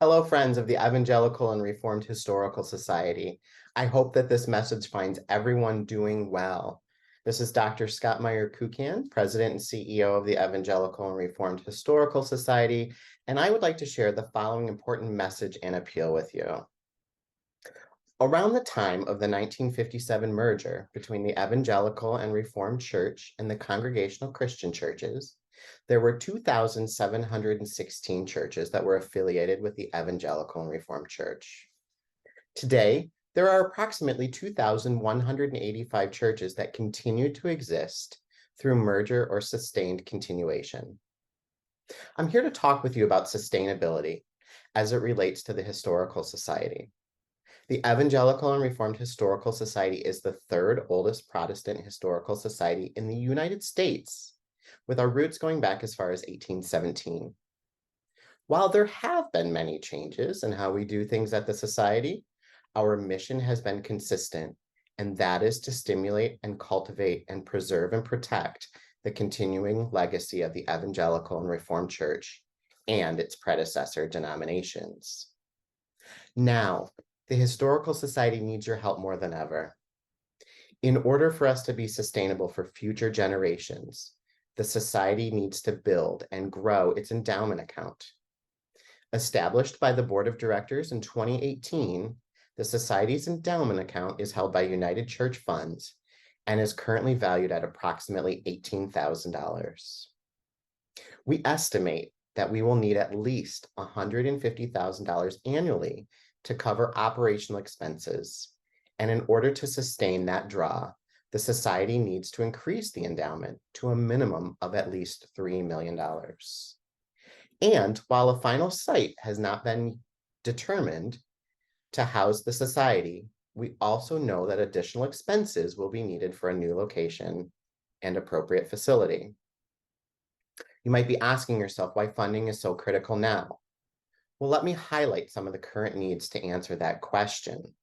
Hello, friends of the Evangelical and Reformed Historical Society. I hope that this message finds everyone doing well. This is Dr. Scott Meyer Kukan, President and CEO of the Evangelical and Reformed Historical Society, and I would like to share the following important message and appeal with you. Around the time of the 1957 merger between the Evangelical and Reformed Church and the Congregational Christian churches, there were 2,716 churches that were affiliated with the Evangelical and Reformed Church. Today, there are approximately 2,185 churches that continue to exist through merger or sustained continuation. I'm here to talk with you about sustainability as it relates to the Historical Society. The Evangelical and Reformed Historical Society is the third oldest Protestant historical society in the United States, with our roots going back as far as 1817. While there have been many changes in how we do things at the society, our mission has been consistent, and that is to stimulate and cultivate and preserve and protect the continuing legacy of the Evangelical and Reformed Church and its predecessor denominations. Now, the Historical Society needs your help more than ever. In order for us to be sustainable for future generations, the Society needs to build and grow its endowment account. Established by the Board of Directors in 2018, the Society's endowment account is held by United Church Funds and is currently valued at approximately $18,000. We estimate that we will need at least $150,000 annually to cover operational expenses, and in order to sustain that draw, the Society needs to increase the endowment to a minimum of at least $3 million. And while a final site has not been determined to house the Society, we also know that additional expenses will be needed for a new location and appropriate facility. You might be asking yourself why funding is so critical now. Well, let me highlight some of the current needs to answer that question.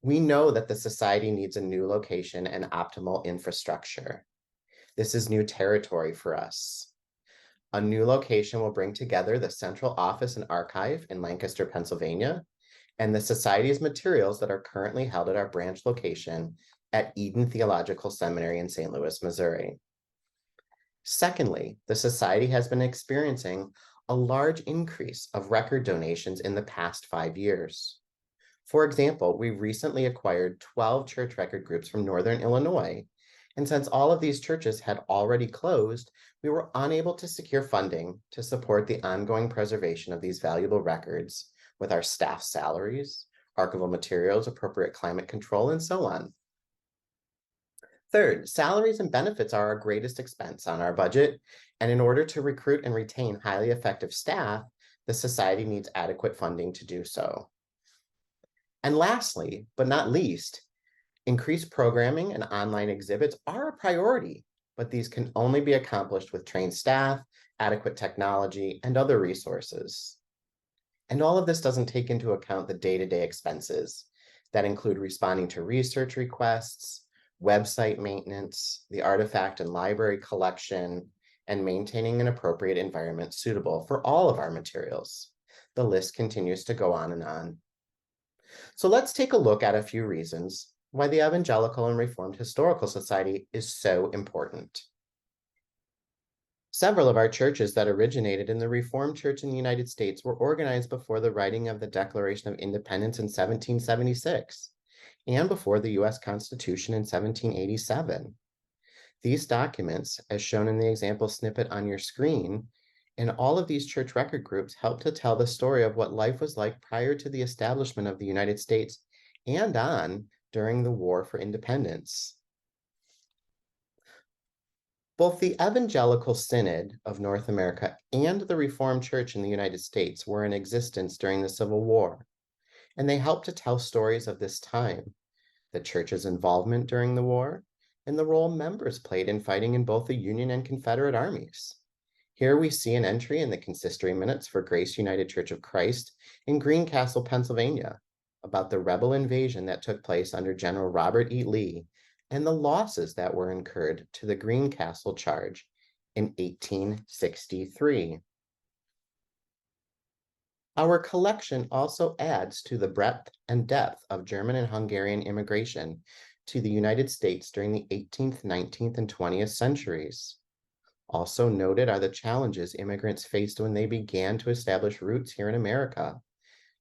We know that the Society needs a new location and optimal infrastructure. This is new territory for us. A new location will bring together the central office and archive in Lancaster, Pennsylvania, and the Society's materials that are currently held at our branch location at Eden Theological Seminary in St. Louis, Missouri. Secondly, the Society has been experiencing a large increase of record donations in the past 5 years. For example, we recently acquired 12 church record groups from Northern Illinois, and since all of these churches had already closed, we were unable to secure funding to support the ongoing preservation of these valuable records with our staff salaries, archival materials, appropriate climate control, and so on. Third, salaries and benefits are our greatest expense on our budget, and in order to recruit and retain highly effective staff, the Society needs adequate funding to do so. And lastly, but not least, increased programming and online exhibits are a priority, but these can only be accomplished with trained staff, adequate technology, and other resources. And all of this doesn't take into account the day-to-day expenses that include responding to research requests, website maintenance, the artifact and library collection, and maintaining an appropriate environment suitable for all of our materials. The list continues to go on and on. So let's take a look at a few reasons why the Evangelical and Reformed Historical Society is so important. Several of our churches that originated in the Reformed Church in the United States were organized before the writing of the Declaration of Independence in 1776 and before the U.S. Constitution in 1787. These documents, as shown in the example snippet on your screen, and all of these church record groups help to tell the story of what life was like prior to the establishment of the United States and on during the War for Independence. Both the Evangelical Synod of North America and the Reformed Church in the United States were in existence during the Civil War, and they help to tell stories of this time, the church's involvement during the war, and the role members played in fighting in both the Union and Confederate armies. Here we see an entry in the consistory minutes for Grace United Church of Christ in Greencastle, Pennsylvania, about the rebel invasion that took place under General Robert E. Lee and the losses that were incurred to the Greencastle charge in 1863. Our collection also adds to the breadth and depth of German and Hungarian immigration to the United States during the 18th, 19th, and 20th centuries. Also noted are the challenges immigrants faced when they began to establish roots here in America,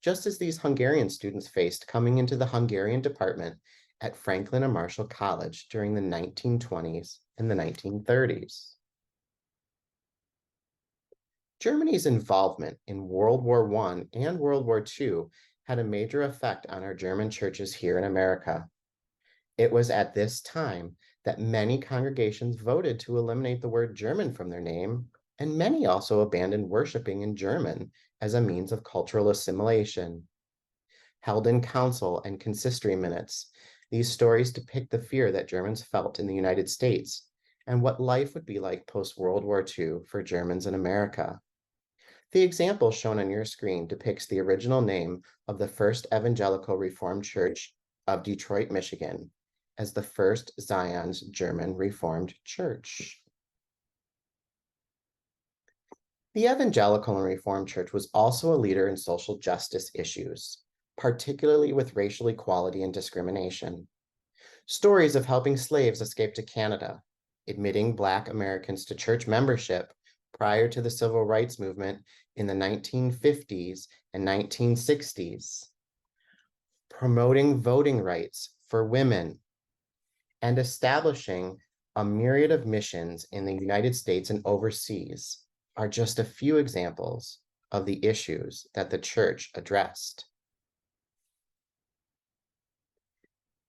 just as these Hungarian students faced coming into the Hungarian department at Franklin and Marshall College during the 1920s and the 1930s. Germany's involvement in World War I and World War II had a major effect on our German churches here in America. It was at this time that many congregations voted to eliminate the word German from their name, and many also abandoned worshiping in German as a means of cultural assimilation. Held in council and consistory minutes, these stories depict the fear that Germans felt in the United States and what life would be like post-World War II for Germans in America. The example shown on your screen depicts the original name of the First Evangelical Reformed Church of Detroit, Michigan, as the First Zion's German Reformed Church. The Evangelical and Reformed Church was also a leader in social justice issues, particularly with racial equality and discrimination. Stories of helping slaves escape to Canada, admitting Black Americans to church membership prior to the Civil Rights Movement in the 1950s and 1960s, promoting voting rights for women, and establishing a myriad of missions in the United States and overseas are just a few examples of the issues that the church addressed.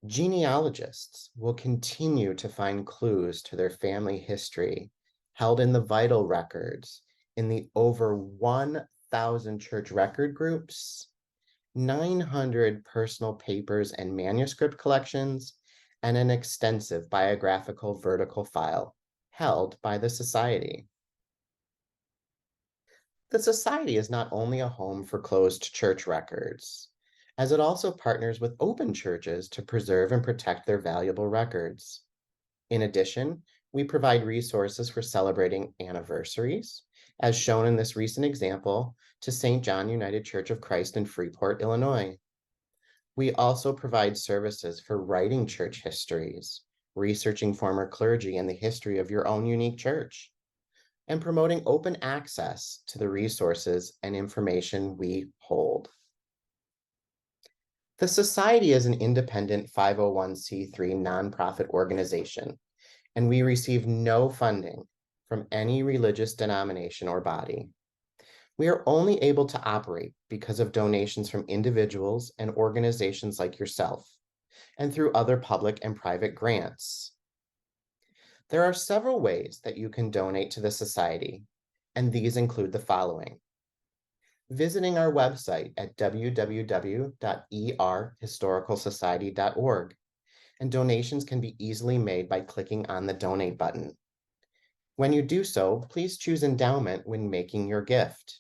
Genealogists will continue to find clues to their family history held in the vital records in the over 1,000 church record groups, 900 personal papers and manuscript collections, and an extensive biographical vertical file held by the Society. The Society is not only a home for closed church records, as it also partners with open churches to preserve and protect their valuable records. In addition, we provide resources for celebrating anniversaries, as shown in this recent example to St. John United Church of Christ in Freeport, Illinois. We also provide services for writing church histories, researching former clergy and the history of your own unique church, and promoting open access to the resources and information we hold. The Society is an independent 501c3 nonprofit organization, and we receive no funding from any religious denomination or body. We are only able to operate because of donations from individuals and organizations like yourself, and through other public and private grants. There are several ways that you can donate to the Society, and these include the following. Visiting our website at www.erhistoricalsociety.org, and donations can be easily made by clicking on the donate button. When you do so, please choose Endowment when making your gift.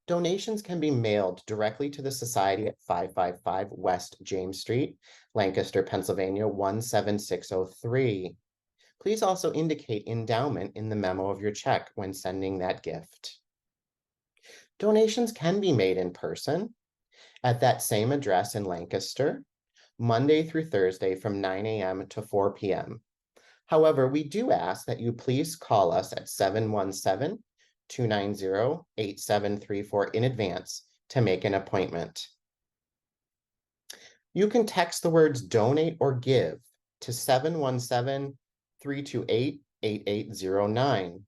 Donations can be mailed directly to the Society at 555 West James Street, Lancaster, Pennsylvania 17603. Please also indicate Endowment in the memo of your check when sending that gift. Donations can be made in person at that same address in Lancaster, Monday through Thursday from 9 a.m. to 4 p.m. However, we do ask that you please call us at 717-290-8734 in advance to make an appointment. You can text the words donate or give to 717-328-8809.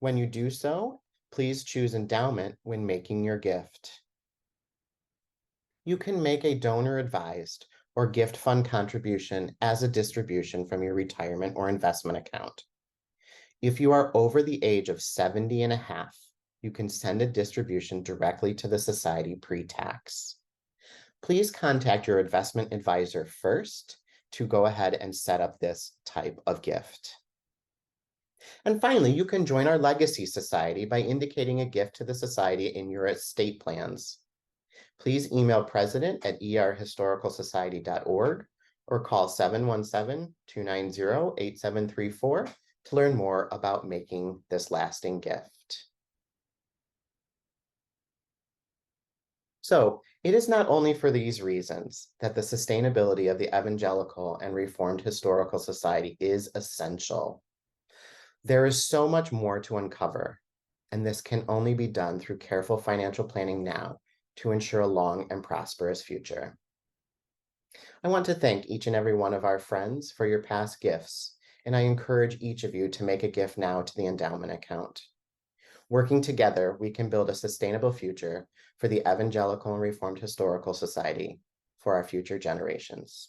When you do so, please choose Endowment when making your gift. You can make a donor-advised or gift fund contribution as a distribution from your retirement or investment account. If you are over the age of 70 and a half, you can send a distribution directly to the Society pre-tax. Please contact your investment advisor first to go ahead and set up this type of gift. And finally, you can join our Legacy Society by indicating a gift to the Society in your estate plans. Please email president@erhistoricalsociety.org or call 717-290-8734 to learn more about making this lasting gift. So it is not only for these reasons that the sustainability of the Evangelical and Reformed Historical Society is essential. There is so much more to uncover, and this can only be done through careful financial planning now to ensure a long and prosperous future. I want to thank each and every one of our friends for your past gifts, and I encourage each of you to make a gift now to the endowment account. Working together, we can build a sustainable future for the Evangelical and Reformed Historical Society for our future generations.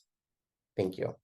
Thank you.